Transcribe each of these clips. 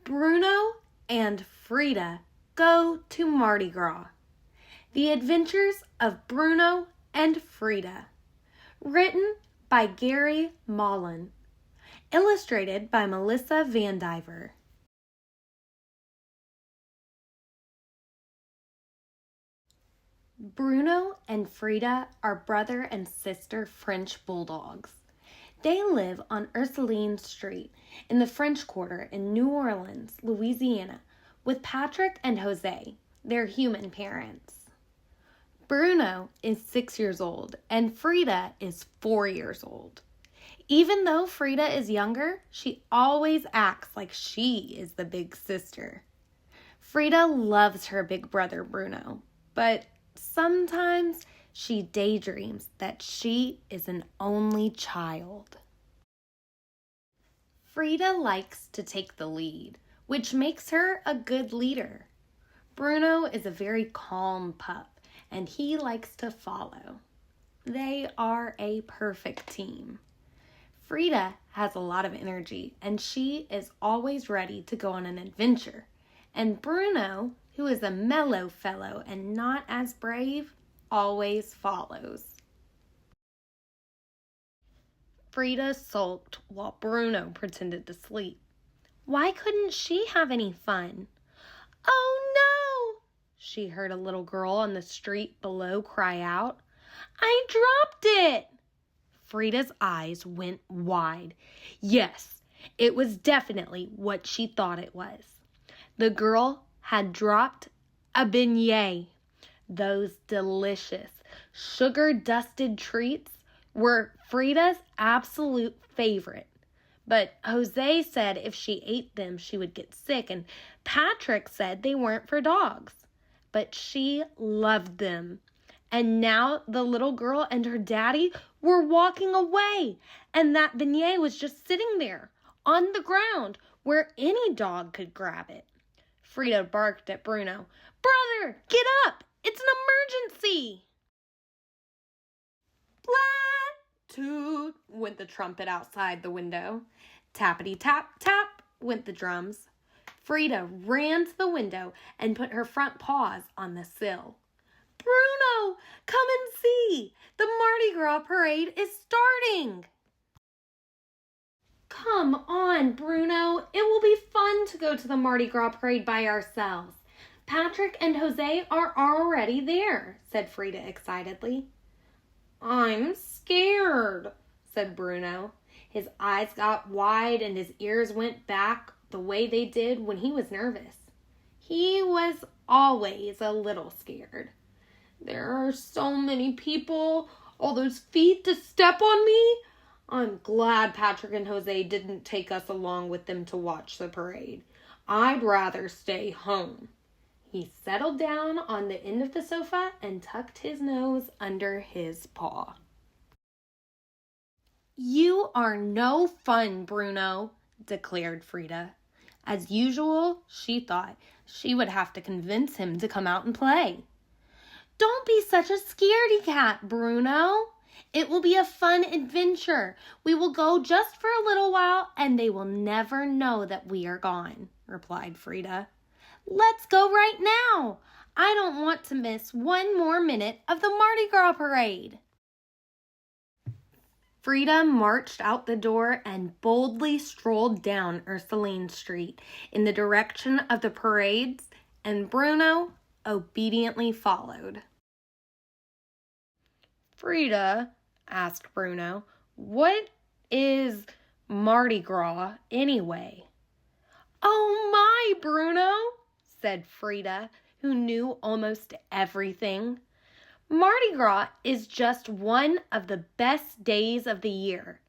Bruno and Frida go to Mardi Gras. The Adventures of Bruno and Frida. Written by Gary Mallon. Illustrated by Melissa Van Diver. Bruno and Frida are brother and sister French bulldogs. They live on Ursuline Street in the French Quarter in New Orleans, Louisiana, with Patrick and Jose, their human parents. Bruno is 6 years old and Frida is 4 years old. Even though Frida is younger, she always acts like she is the big sister. Frida loves her big brother Bruno, but sometimes she daydreams that she is an only child. Frida likes to take the lead, which makes her a good leader. Bruno is a very calm pup, and he likes to follow. They are a perfect team. Frida has a lot of energy, and she is always ready to go on an adventure. And Bruno, who is a mellow fellow and not as brave, always follows. Frida sulked while Bruno pretended to sleep. Why couldn't she have any fun? "Oh no!" she heard a little girl on the street below cry out. "I dropped it!" Frida's eyes went wide. Yes, it was definitely what she thought it was. The girl had dropped a beignet. Those delicious, sugar-dusted treats were Frida's absolute favorite. But Jose said if she ate them, she would get sick, and Patrick said they weren't for dogs. But she loved them. And now the little girl and her daddy were walking away, and that beignet was just sitting there on the ground where any dog could grab it. Frida barked at Bruno. "Brother, get up! It's an emergency!" Blah! Toot! Went the trumpet outside the window. Tappity tap tap went the drums. Frida ran to the window and put her front paws on the sill. "Bruno, come and see! The Mardi Gras parade is starting!" "Come on, Bruno. It will be fun to go to the Mardi Gras parade by ourselves. Patrick and Jose are already there," said Frida excitedly. "I'm scared," said Bruno. His eyes got wide and his ears went back the way they did when he was nervous. He was always a little scared. "There are so many people, all those feet to step on me. I'm glad Patrick and Jose didn't take us along with them to watch the parade. I'd rather stay home." He settled down on the end of the sofa and tucked his nose under his paw. "You are no fun, Bruno," declared Frida. As usual, she thought she would have to convince him to come out and play. "Don't be such a scaredy cat, Bruno. It will be a fun adventure. We will go just for a little while, and they will never know that we are gone," replied Frida. "Let's go right now. I don't want to miss one more minute of the Mardi Gras parade." Frida marched out the door and boldly strolled down Ursuline Street in the direction of the parades, and Bruno obediently followed. "Frida," asked Bruno, "what is Mardi Gras anyway?" "Oh my, Bruno," said Frida, who knew almost everything. "Mardi Gras is just one of the best days of the year.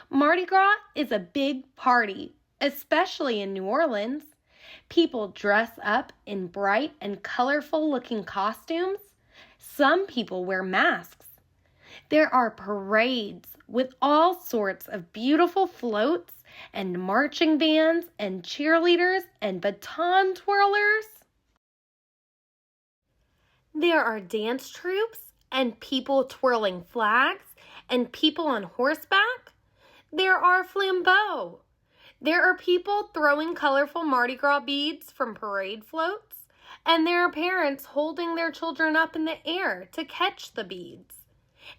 Mardi Gras is a big party, especially in New Orleans. People dress up in bright and colorful-looking costumes. Some people wear masks. There are parades with all sorts of beautiful floats and marching bands and cheerleaders and baton twirlers. There are dance troupes and people twirling flags and people on horseback. There are flambeaux. There are people throwing colorful Mardi Gras beads from parade floats, and there are parents holding their children up in the air to catch the beads.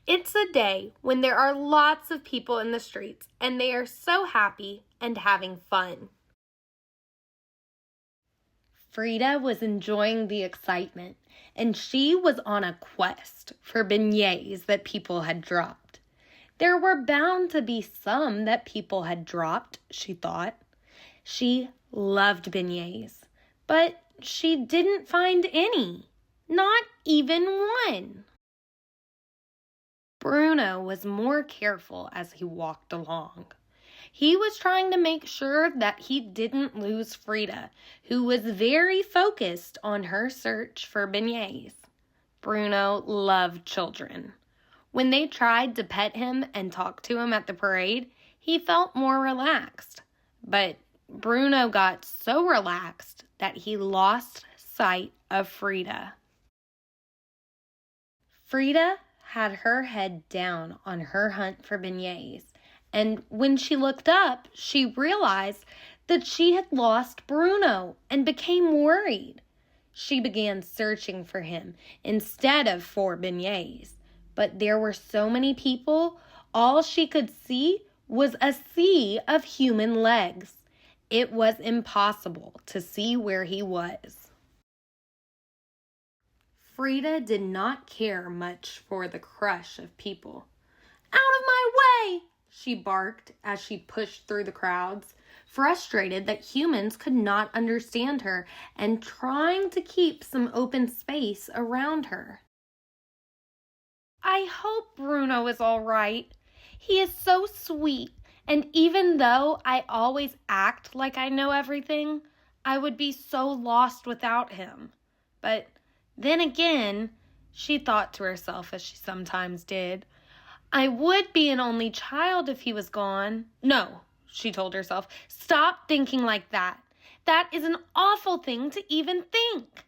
It's a day when there are lots of people in the streets, and they are so happy and having fun. Frida was enjoying the excitement, and she was on a quest for beignets that people had dropped. There were bound to be some that people had dropped, she thought. She loved beignets, but she didn't find any, not even one. Bruno was more careful as he walked along. He was trying to make sure that he didn't lose Frida, who was very focused on her search for beignets. Bruno loved children. When they tried to pet him and talk to him at the parade, he felt more relaxed. But Bruno got so relaxed that he lost sight of Frida. Frida had her head down on her hunt for beignets, and when she looked up, she realized that she had lost Bruno and became worried. She began searching for him instead of for beignets, but there were so many people, all she could see was a sea of human legs. It was impossible to see where he was. Frida did not care much for the crush of people. "Out of my way!" she barked as she pushed through the crowds, frustrated that humans could not understand her and trying to keep some open space around her. "I hope Bruno is all right. He is so sweet, and even though I always act like I know everything, I would be so lost without him. But then again," she thought to herself as she sometimes did, "I would be an only child if he was gone." "No," she told herself, "stop thinking like that. That is an awful thing to even think."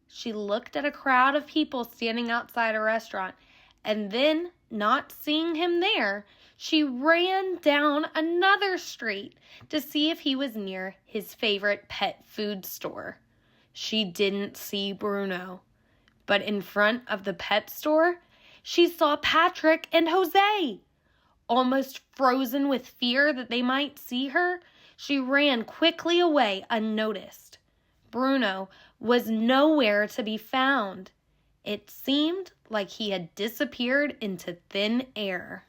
She looked at a crowd of people standing outside a restaurant, and then, not seeing him there, she ran down another street to see if he was near his favorite pet food store. She didn't see Bruno, but in front of the pet store, she saw Patrick and Jose. Almost frozen with fear that they might see her, she ran quickly away unnoticed. Bruno was nowhere to be found. It seemed like he had disappeared into thin air.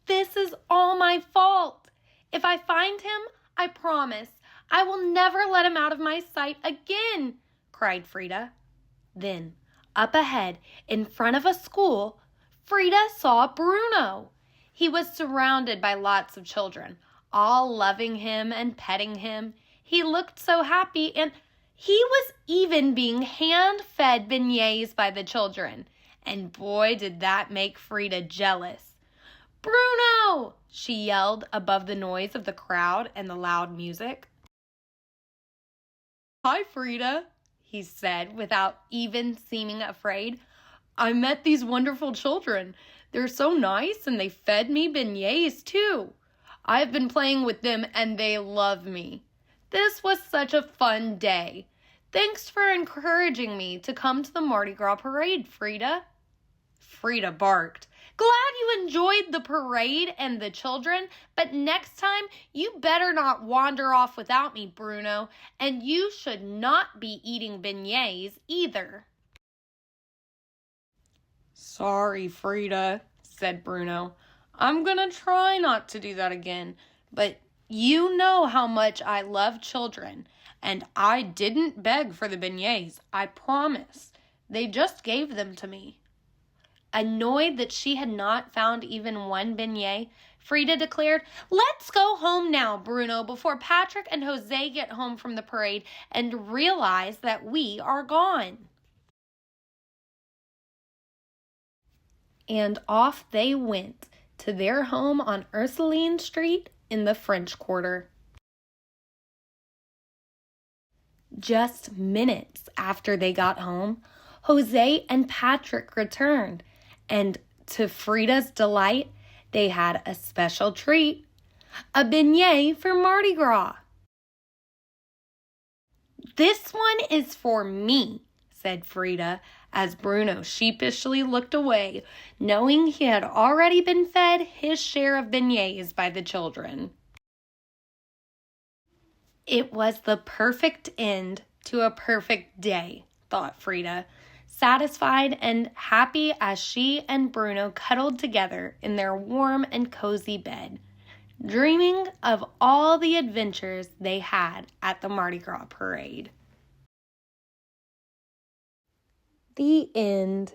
"This is all my fault. If I find him, I promise I will never let him out of my sight again," cried Frida. Then, up ahead, in front of a school, Frida saw Bruno. He was surrounded by lots of children, all loving him and petting him. He looked so happy, and he was even being hand-fed beignets by the children. And boy, did that make Frida jealous. "Bruno!" she yelled above the noise of the crowd and the loud music. "Hi, Frida," he said without even seeming afraid. "I met these wonderful children. They're so nice and they fed me beignets too. I've been playing with them and they love me. This was such a fun day. Thanks for encouraging me to come to the Mardi Gras parade, Frida." Frida barked. "Glad you enjoyed the parade and the children, but next time you better not wander off without me, Bruno, and you should not be eating beignets either." "Sorry, Frida," said Bruno. "I'm gonna try not to do that again, but you know how much I love children, and I didn't beg for the beignets, I promise. They just gave them to me." Annoyed that she had not found even one beignet, Frida declared, "Let's go home now, Bruno, before Patrick and Jose get home from the parade and realize that we are gone." And off they went to their home on Ursuline Street in the French Quarter. Just minutes after they got home, Jose and Patrick returned, and to Frida's delight, they had a special treat. A beignet for Mardi Gras. This one is for me, said Frida, as Bruno sheepishly looked away, knowing he had already been fed his share of beignets by the children. It was the perfect end to a perfect day, thought Frida, satisfied and happy as she and Bruno cuddled together in their warm and cozy bed, dreaming of all the adventures they had at the Mardi Gras parade. The end.